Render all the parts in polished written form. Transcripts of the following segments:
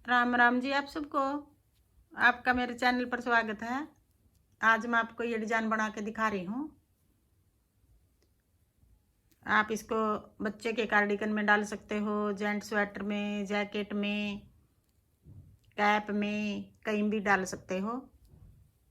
राम राम जी आप सबको। आपका मेरे चैनल पर स्वागत है। आज मैं आपको ये डिजाइन बना के दिखा रही हूँ। आप इसको बच्चे के कार्डिगन में डाल सकते हो, जेंट स्वेटर में, जैकेट में, कैप में, कहीं भी डाल सकते हो।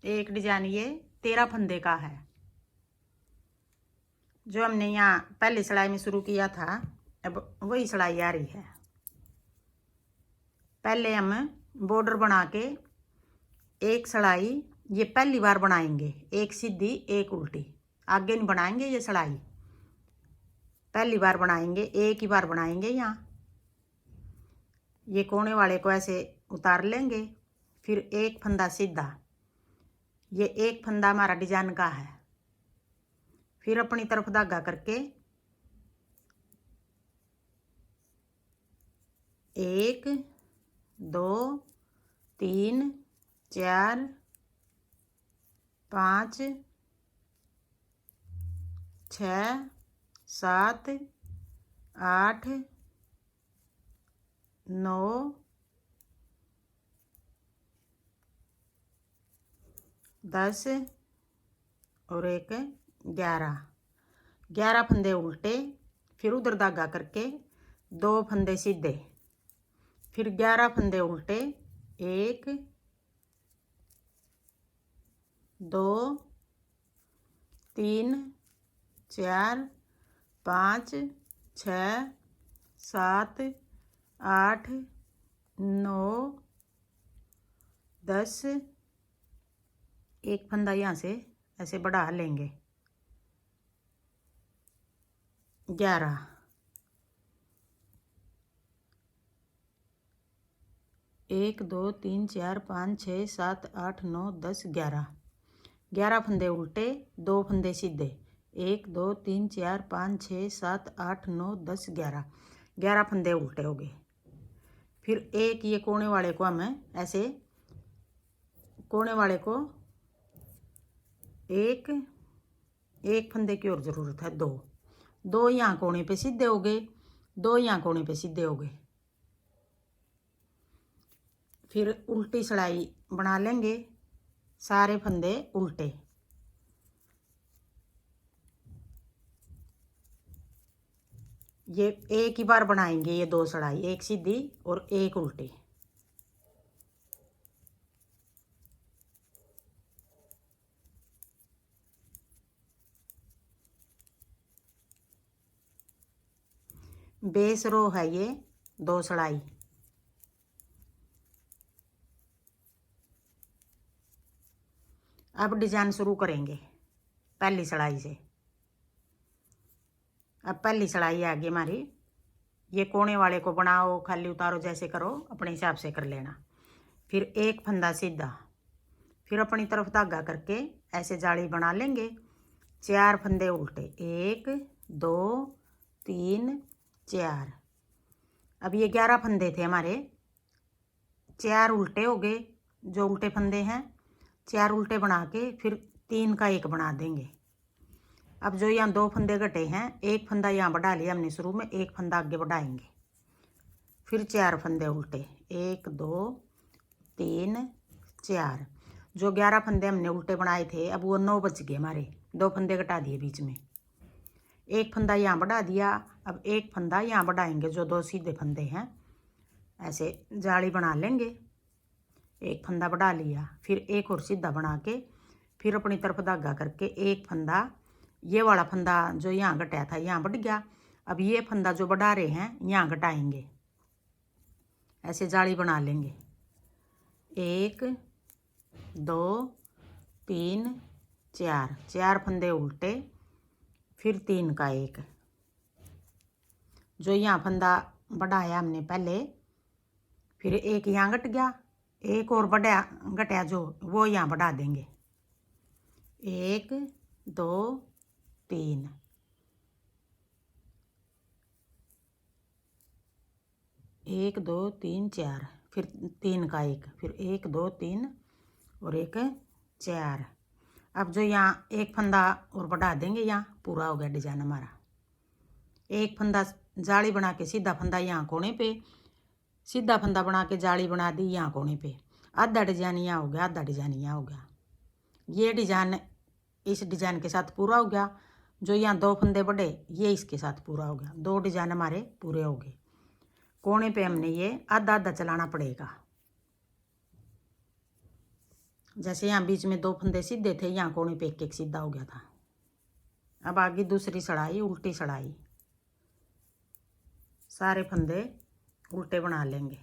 एक डिजाइन ये 13 फंदे का है जो हमने यहाँ पहली सिलाई में शुरू किया था। अब वही सिलाई आ रही है। पहले हम बॉर्डर बना के एक सिलाई ये पहली बार बनाएंगे, एक सीधी एक उल्टी, आगे नहीं बनाएंगे। ये सिलाई पहली बार बनाएंगे, एक ही बार बनाएंगे। यहाँ ये कोने वाले को ऐसे उतार लेंगे, फिर एक फंदा सीधा। ये एक फंदा हमारा डिजाइन का है। फिर अपनी तरफ धागा करके 1 2 3 4 5 6 7 8 9 10 और एक 11 फंदे उल्टे, फिर उधर धागा करके 2 फंदे सीधे, फिर 11 फंदे उल्टे, 1 2 3 4 5 6 7 8 9 10। एक फंदा यहाँ से ऐसे बढ़ा लेंगे, 11 1 2 3 4 5 6 7 8 9 10 11 फंदे उल्टे, 2 फंदे सीधे, 1 2 3 4 5 6 7 8 9 10 11 फंदे उल्टे हो गए। फिर एक ये कोने वाले को हमें ऐसे, कोने वाले को एक फंदे की और ज़रूरत है। 2 यहाँ कोने पे सीधे हो गए, 2 यहाँ कोने पे सीधे हो गए। फिर उल्टी सिलाई बना लेंगे, सारे फंदे उल्टे। ये एक ही बार बनाएंगे ये 2 सिलाई, एक सीधी और एक उल्टी। बेस रो है ये 2 सिलाई। अब डिजाइन शुरू करेंगे पहली सिलाई से। अब पहली सिलाई आगे हमारी, ये कोने वाले को बनाओ, खाली उतारो, जैसे करो अपने हिसाब से कर लेना। फिर एक फंदा सीधा, फिर अपनी तरफ धागा करके ऐसे जाली बना लेंगे, 4 फंदे उल्टे, 1 2 3 4। अब ये 11 फंदे थे हमारे, 4 उल्टे हो गए। जो उल्टे फंदे हैं 4 उल्टे बना के फिर 3 का 1 बना देंगे। अब जो यहाँ 2 फंदे घटे हैं, एक फंदा यहाँ बढ़ा लिया हमने शुरू में, एक फंदा आगे बढ़ाएंगे। फिर 4 फंदे उल्टे, 1 2 3 4। जो 11 फंदे हमने उल्टे बनाए थे, अब वो 9 बच गए हमारे, 2 फंदे घटा दिए बीच में, एक फंदा यहाँ बढ़ा दिया। अब एक फंदा यहाँ बढ़ाएंगे, जो 2 सीधे फंदे हैं ऐसे जाली बना लेंगे, एक फंदा बढ़ा लिया, फिर एक और सीधा बना के फिर अपनी तरफ धागा करके एक फंदा, ये वाला फंदा जो यहाँ घटाया था यहाँ बढ़ गया। अब ये फंदा जो बढ़ा रहे हैं यहाँ घटाएंगे, ऐसे जाली बना लेंगे, 1 2 3 4 फंदे उल्टे, फिर 3 का 1। जो यहाँ फंदा बढ़ाया हमने पहले, फिर एक यहाँ घट गया, एक और बढ़ा घटाया जो वो यहाँ बढ़ा देंगे, 1 2 3। एक 2 3 4, फिर 3 का 1, फिर 1 2 3 और एक 4। अब जो यहाँ एक फंदा और बढ़ा देंगे, यहाँ पूरा हो गया डिजाइन हमारा। एक फंदा जाली बना के सीधा फंदा यहाँ कोने पे सीधा फंदा बना के जाली बना दी यहाँ कोने पे। आधा डिजाइन यहाँ हो गया, आधा डिजाइन यहाँ हो गया। ये डिजाइन इस डिजाइन के साथ पूरा हो गया। जो यहाँ 2 फंदे बढ़े ये इसके साथ पूरा हो गया। 2 डिजाइन हमारे पूरे हो गए। कोने पे हमने ये आधा आधा चलाना पड़ेगा। जैसे यहाँ बीच में 2 फंदे सीधे थे, यहाँ कोने पे एक एक सीधा हो गया था। अब आगे दूसरी सड़ाई, उल्टी सड़ाई। सारे फंदे उल्टे बना लेंगे।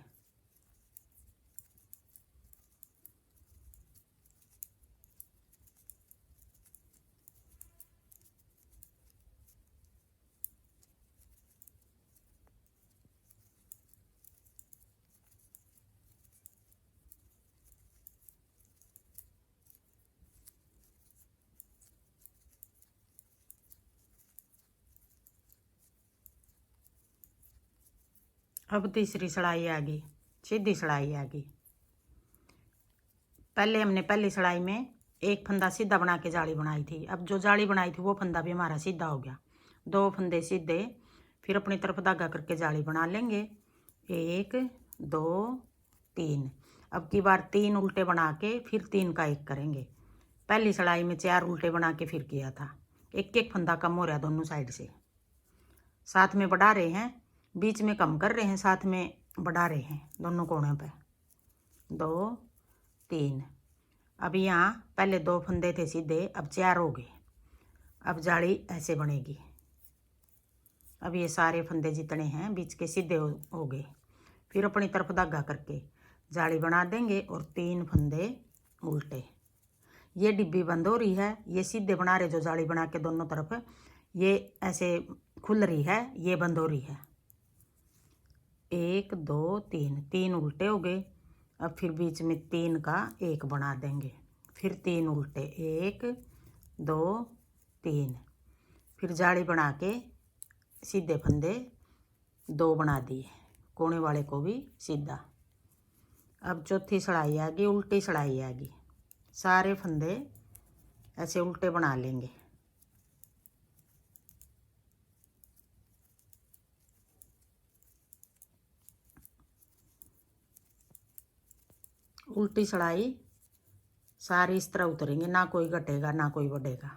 अब तीसरी सड़ाई आ गई, सीधी सड़ाई आ गई। पहले हमने पहली सड़ाई में एक फंदा सीधा बना के जाली बनाई थी। अब जो जाली बनाई थी वो फंदा भी हमारा सीधा हो गया। 2 फंदे सीधे, फिर अपनी तरफ धागा करके जाली बना लेंगे। 1 2 3। अब की बार 3 उल्टे बना के फिर 3 का 1 करेंगे। पहली सड़ाई में 4 उल्टे बना के फिर किया था। एक एक फंदा कम हो रहा दोनों साइड से। साथ में बढ़ा रहे हैं, बीच में कम कर रहे हैं, साथ में बढ़ा रहे हैं दोनों कोनों पे। 2 3। अब यहाँ पहले 2 फंदे थे सीधे, अब 4 हो गए। अब जाली ऐसे बनेगी। अब ये सारे फंदे जितने हैं बीच के सीधे हो गए। फिर अपनी तरफ धागा करके जाली बना देंगे और 3 फंदे उल्टे। ये डिब्बी बंद हो रही है, ये सीधे बना रहे जो जाली बना के दोनों तरफ, ये ऐसे खुल रही है, ये बंद हो रही है। 1 2 3, 3 उल्टे हो गए। अब फिर बीच में 3 का 1 बना देंगे। फिर 3 उल्टे, 1 2 3। फिर जाली बना के सीधे फंदे 2 बना दिए, कोने वाले को भी सीधा। अब चौथी सड़ाई आ गई, उल्टी सड़ाई आ गई। सारे फंदे ऐसे उल्टे बना लेंगे। उल्टी सड़ाई सारी इस तरह उतरेंगे, ना कोई घटेगा ना कोई बढ़ेगा।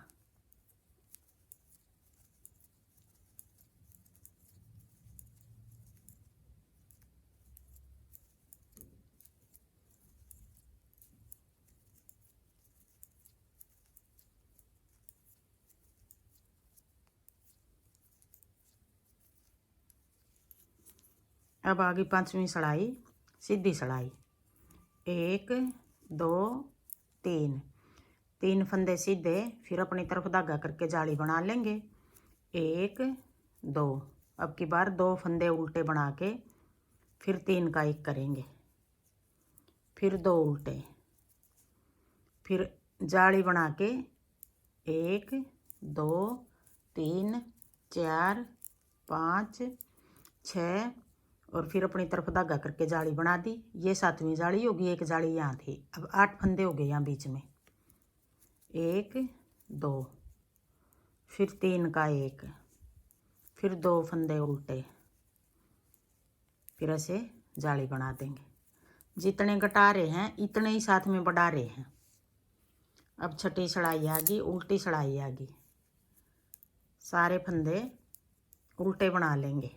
अब आ गई 5वीं सड़ाई, सीधी सड़ाई। 1 2 3, 3 फंदे सीधे, फिर अपनी तरफ धागा करके जाली बना लेंगे। 1 2। अब की बार 2 फंदे उल्टे बना के फिर 3 का 1 करेंगे। फिर 2 उल्टे, फिर जाली बना के 1 2 3 4 5 6, और फिर अपनी तरफ धागा करके जाली बना दी। ये 7वीं जाली होगी, एक जाली यहाँ थी। अब 8 फंदे हो गए यहाँ बीच में। 1 2, फिर 3 का 1, फिर 2 फंदे उल्टे, फिर ऐसे जाली बना देंगे। जितने घटा रहे हैं इतने ही साथ में बढ़ा रहे हैं। अब छठी सड़ाई आ गई, उल्टी सड़ाई आ गई। सारे फंदे उल्टे बना लेंगे।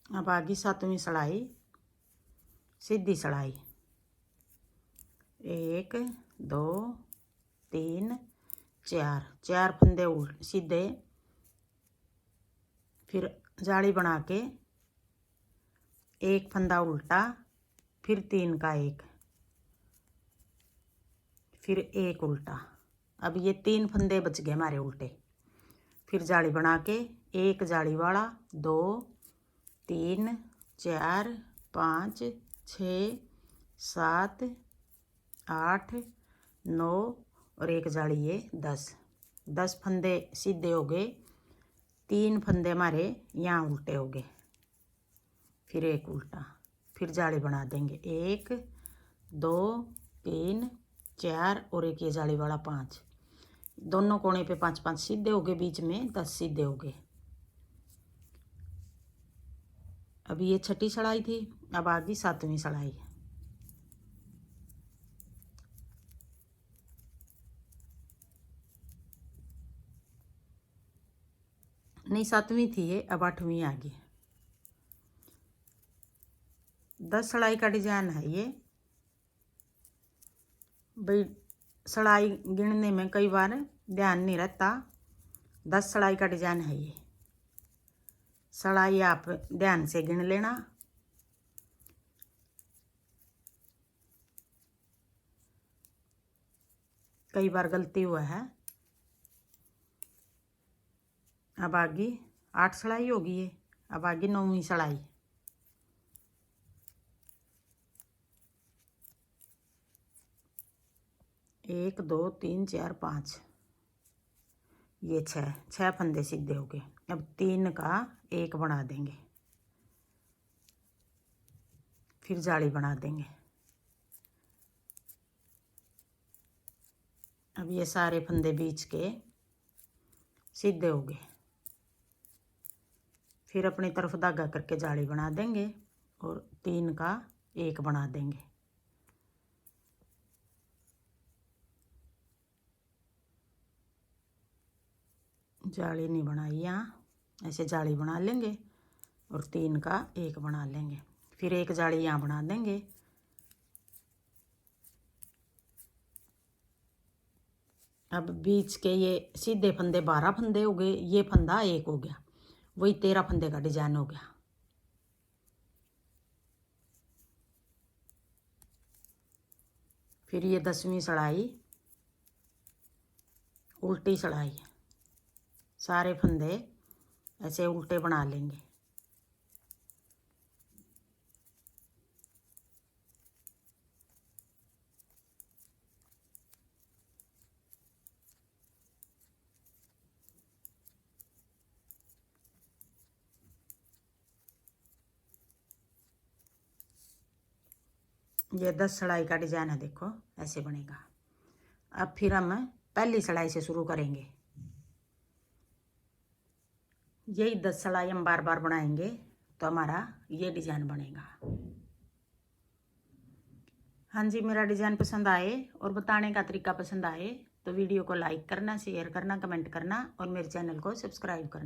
अब आ गई 7वीं सड़ाई, सीधी सड़ाई। 1 2 3 4, 4 फंदे सीधे, फिर जाली बना के 1 फंदा उल्टा, फिर 3 का 1, फिर 1 उल्टा। अब ये 3 फंदे बच गए हमारे उल्टे। फिर जाली बना के एक जाली वाला 2 3 4 5 6 7 8 9 और एक जाली ये 10 फंदे सीधे हो गए। 3 फंदे हमारे यहाँ उल्टे हो गए, फिर एक उल्टा, फिर जाली बना देंगे 1 2 3 4 और एक ये जाली वाला 5। दोनों कोने पे 5 सीधे हो गए, बीच में 10 सीधे हो गए। अभी ये छठी सड़ाई थी, अब आ गई 7वीं सड़ाई। नहीं 7वीं थी ये, अब 8वीं आ गई। 10 सड़ाई का डिजाइन है ये भाई। सड़ाई गिनने में कई बार ध्यान नहीं रहता। 10 सड़ाई का डिजाइन है ये। सड़ाई आप ध्यान से गिन लेना। कई बार गलती हुआ है। अब आगे 8 सड़ाई होगी ये, अब आगे 9वीं सड़ाई। एक 2 3 4 5 ये 6 फंदे सीधे हो गए। अब 3 का 1 बना देंगे, फिर जाली बना देंगे। अब ये सारे फंदे बीच के सीधे हो गए, फिर अपनी तरफ धागा करके जाली बना देंगे और 3 का 1 बना देंगे। जाली नहीं बनाई यहाँ, ऐसे जाली बना लेंगे और 3 का 1 बना लेंगे, फिर एक जाली यहाँ बना देंगे। अब बीच के ये सीधे फंदे 12 फंदे हो गए, ये फंदा 1 हो गया, वही 13 फंदे का डिजाइन हो गया। फिर ये 10वीं सड़ाई उल्टी सड़ाई, सारे फंदे ऐसे उल्टे बना लेंगे। ये 10 सड़ाई का डिजाइन है, देखो ऐसे बनेगा। अब फिर हम पहली सड़ाई से शुरू करेंगे। यही 10 सड़ाई हम बार बार बनाएंगे तो हमारा ये डिजाइन बनेगा। हाँ जी, मेरा डिजाइन पसंद आए और बताने का तरीका पसंद आए तो वीडियो को लाइक करना, शेयर करना, कमेंट करना और मेरे चैनल को सब्सक्राइब करना।